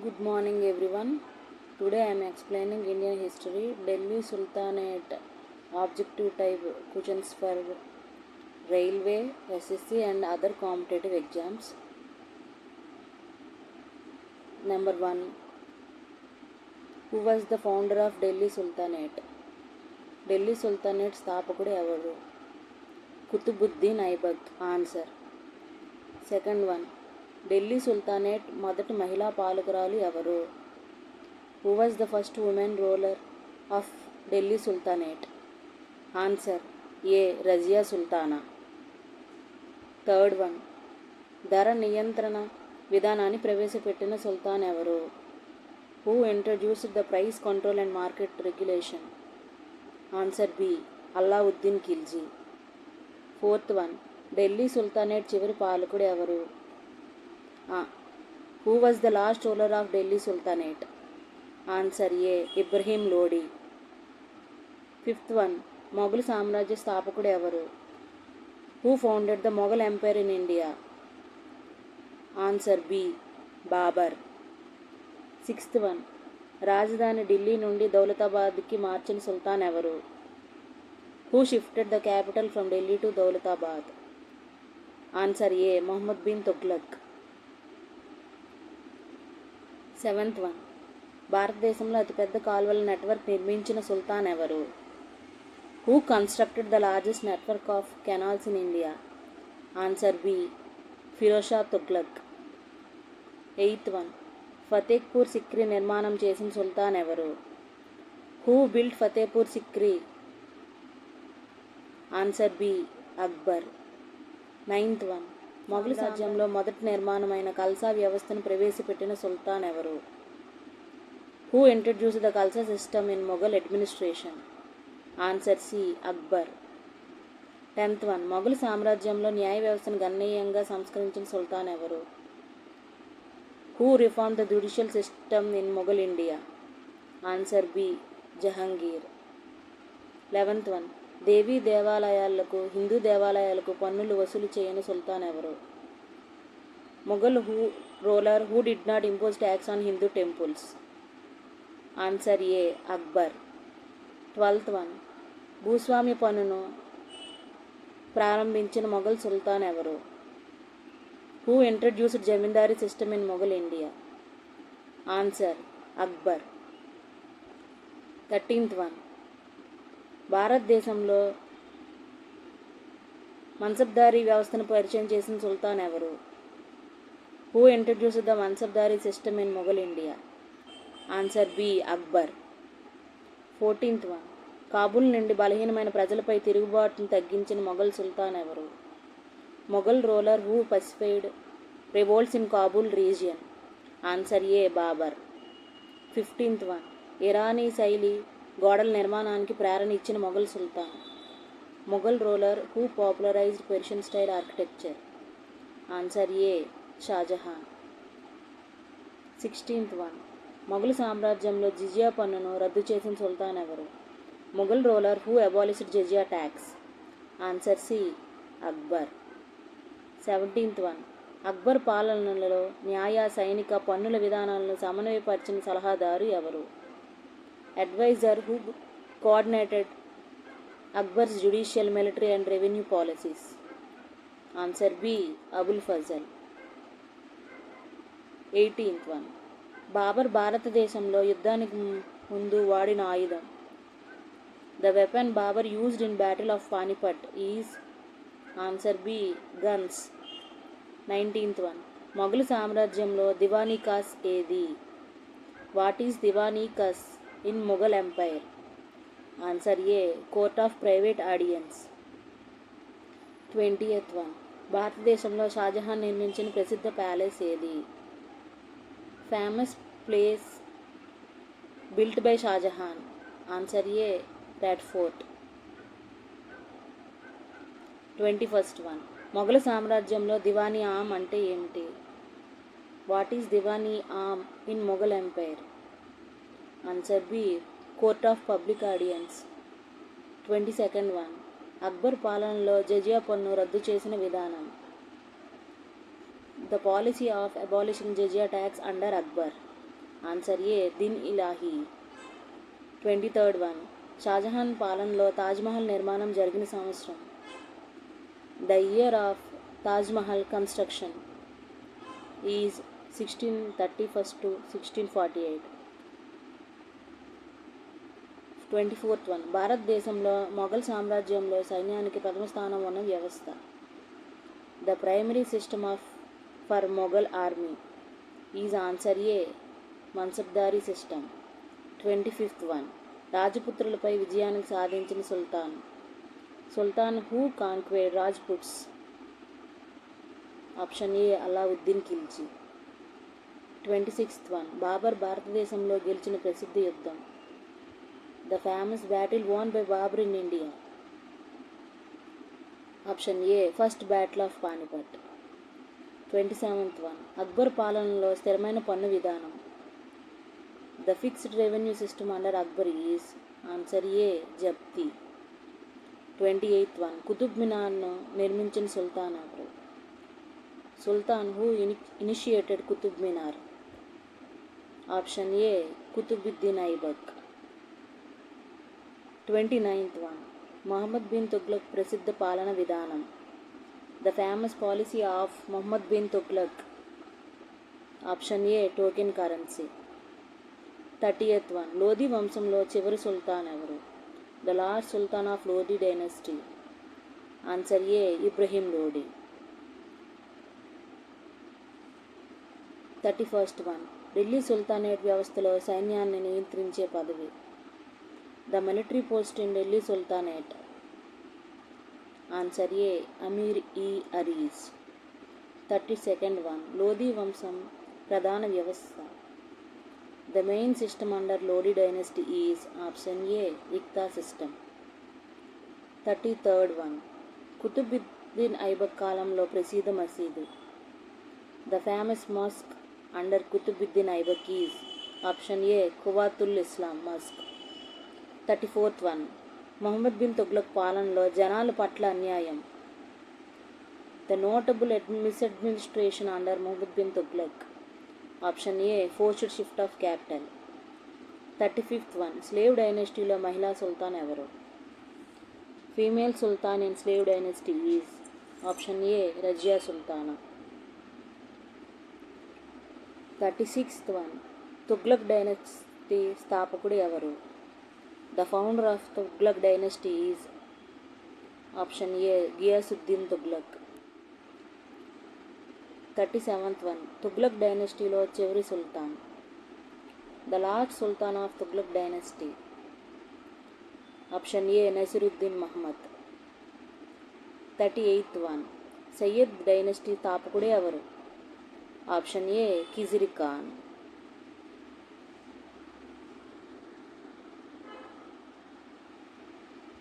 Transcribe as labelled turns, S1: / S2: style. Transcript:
S1: Good morning everyone. Today I am explaining Indian history, Delhi Sultanate, objective type questions for railway, SSC and other competitive exams. Number 1. Who was the founder of Delhi Sultanate? Delhi Sultanate స్థాపకుడు ఎవరు? Qutbuddin Aibak. Answer. Second one, Delhi sultanate మొదటి మహిళా పాలకురాలు ఎవరు? Who was the first woman ruler of Delhi sultanate? Answer A. Razia Sultana. Third one, ధర నియంత్రణ విధానాన్ని ప్రవేశపెట్టిన సుల్తాన్ ఎవరు? Who introduced the price control and market regulation? Answer B. Alauddin Khilji. Fourth one, Delhi sultanate చివరి పాలకుడు ఎవరు? Who was the last ruler of Delhi sultanate? Answer A. Ibrahim Lodi. Fifth one, Mughal సామ్రాజ్య స్థాపకుడు ఎవరు? Who founded the Mughal empire in India? Answer B. Babur. Sixth one, రాజధాని ఢిల్లీ నుండి దౌలతాబాద్కి మార్చిన సుల్తాన్ ఎవరు? Who shifted the capital from Delhi to Daulatabad? Answer A. Muhammad bin Tughlaq. Seventh one, భారతదేశంలో అతిపెద్ద కాలువల నెట్వర్క్ నిర్మించిన సుల్తాన్ ఎవరు? Who constructed the largest network of canals in India? Answer B. Firoz Shah Tughlaq. Eighth one, Fatehpur Sikri నిర్మాణం చేసిన సుల్తాన్ ఎవరు? Who build Fatehpur Sikri? Answer B. Akbar. Ninth one, Mughal సామ్రాజ్యంలో మొదటి నిర్మాణమైన కల్సా వ్యవస్థను ప్రవేశపెట్టిన సుల్తాన్ ఎవరు? Who introduced the khalsa system in Mughal administration? Answer C. Akbar. Tenth one, Mughal సామ్రాజ్యంలో న్యాయ వ్యవస్థను గణనీయంగా సంస్కరించిన సుల్తాన్ ఎవరు? Who reform the judicial system in Mughal India? Answer B. Jahangir. 11th one, దేవీ దేవాలయాలకు హిందూ దేవాలయాలకు పన్నులు వసూలు చేయని సుల్తాన్ ఎవరు? Mughal ruler who did not impose tax on Hindu temples? Answer A. Akbar. 12th one, భూస్వామ్య పన్నును ప్రారంభించిన మొఘల్ సుల్తాన్ ఎవరు? Who introduced zamindari system in Mughal India? Answer Akbar. 13th one, భారతదేశంలో మన్సబ్దారీ వ్యవస్థను పరిచయం చేసిన సుల్తాన్ ఎవరు? Who introduced the mansabdari system in Mughal India? Answer B. Akbar. 14th one, Kabul నుండి బలహీనమైన ప్రజలపై తిరుగుబాటును తగ్గించిన మొఘల్ సుల్తాన్ ఎవరు? Mughal ruler who pacified revolts in Kabul region? Answer A. Babur. 15th one, ఇరానీ శైలి గోడల నిర్మాణానికి ప్రేరణ ఇచ్చిన మొఘల్ సుల్తాన్? Mughal ruler who popularized Persian style architecture? Answer A. Shahjahan. 16th one, Mughal సామ్రాజ్యంలో జిజియా పన్నును రద్దు చేసిన సుల్తాన్ ఎవరు? Mughal ruler who abolished jizya tax? Answer C. Akbar. 17th one, Akbar పాలనలో న్యాయ సైనిక పన్నుల విధానాలను సమన్వయపరిచిన సలహాదారు ఎవరు? Adviser who coordinated Akbar's judicial, military and revenue policies? Answer B. Abul Fazl. 18th one, Babur భారతదేశంలో యుద్ధానికి ముందు వాడిన ఆయుధం? The weapon Babur used in battle of Panipat is? Answer B. Guns. 19th one, Mughal సామ్రాజ్యంలో దివానీ కాస్ ఏది? What is Diwani Khas in Mughal empire? Answer A. Court of private audience. 20th one, భారతదేశంలో షాజహాన్ నిర్మించిన ప్రసిద్ధ ప్యాలెస్ ఏది? Famous place built by Shahjahan? Answer A. Red Fort. 21st one, Mughal సామ్రాజ్యంలో దివానీ ఆమ్ అంటే ఏమిటి? What is Diwani Aam in Mughal empire? Answer B. Court of public audience. 22nd one, Akbar పాలనలో జజియా పన్ను రద్దు చేసిన విధానం? the policy of abolishing jizya tax under Akbar. Answer A Din Ilahi. 23rd one, Shah Jahan పాలనలో తాజ్మహల్ నిర్మాణం జరిగిన సంవత్సరం. The year of Taj Mahal construction is 1631 to 1648. 24th one, భారతదేశంలో మొఘల్ సామ్రాజ్యంలో సైన్యానికి ప్రథమ స్థానం ఉన్న వ్యవస్థ. The primary system for Mughal army is answer A mansabdari system. 25th one, రాజపుత్రులపై విజయానికి సాధించిన sultan who conquered Rajputs. Option A Alauddin Khilji. 26th one, Babur భారతదేశంలో గెలిచిన ప్రసిద్ధ యుద్ధం. The famous battle వోన్ by Babur in India. Option A first battle of Panipat. 27th one, Akbar పాలనలో స్థిరమైన పన్ను విధానం. The fixed revenue system under Akbar is answer A zabti. 28th one, Qutub మినార్ను నిర్మించిన సుల్తాన్ ఎవరు? Sultan who initiated Qutub Minar. Option A Qutbuddin Aibak. 29th one, Mohammed bin Tughlaq ప్రసిద్ధ పాలన విధానం. The famous policy of Mohammed bin Tughlaq. Option A token currency. 30th one, Lodhi వంశంలో చివరి సుల్తాన్ ఎవరు? The last sultan of Lodhi dynasty. Answer A Ibrahim Lodhi. 31st one, Delhi sultanate వ్యవస్థలో సైన్యాన్ని నియంత్రించే పదవి. The military post in Delhi sultanate. Answer A Amir e Ariz. 32nd one, Lodhi వంశం ప్రధాన వ్యవస్థ. The main system under Lodhi dynasty is option A Iqta system. 33rd one, Qutubuddin Aibak కాలంలో ప్రసిద్ధ మసీదు. The famous mosque under Qutubuddin Aibak is option A Quwwatul Islam mosque. 34th one, Mohammed bin Tughlaq పాలనలో జనాల పట్ల అన్యాయం. The notable misadministration under Mohammed bin Tughlaq. Option A forced shift of capital. 35th one, slave డైనస్టీలో మహిళా సుల్తాన్ ఎవరు? Female sultan in slave dynasty is option A Razia Sultana. 36th one, Tughlaq dynasty స్థాపకుడు ఎవరు? The founder of Tughlaq dynasty is option A Ghiyasuddin Tughlaq. 37th one, Tughlaq డైనస్టీలో చివరి సుల్తాన్. The last sultan of Tughlaq dynasty. Option A Nasiruddin Mahmud. 38th one, Syed dynasty స్థాపకుడు ఎవరు? Option A Khizr Khan.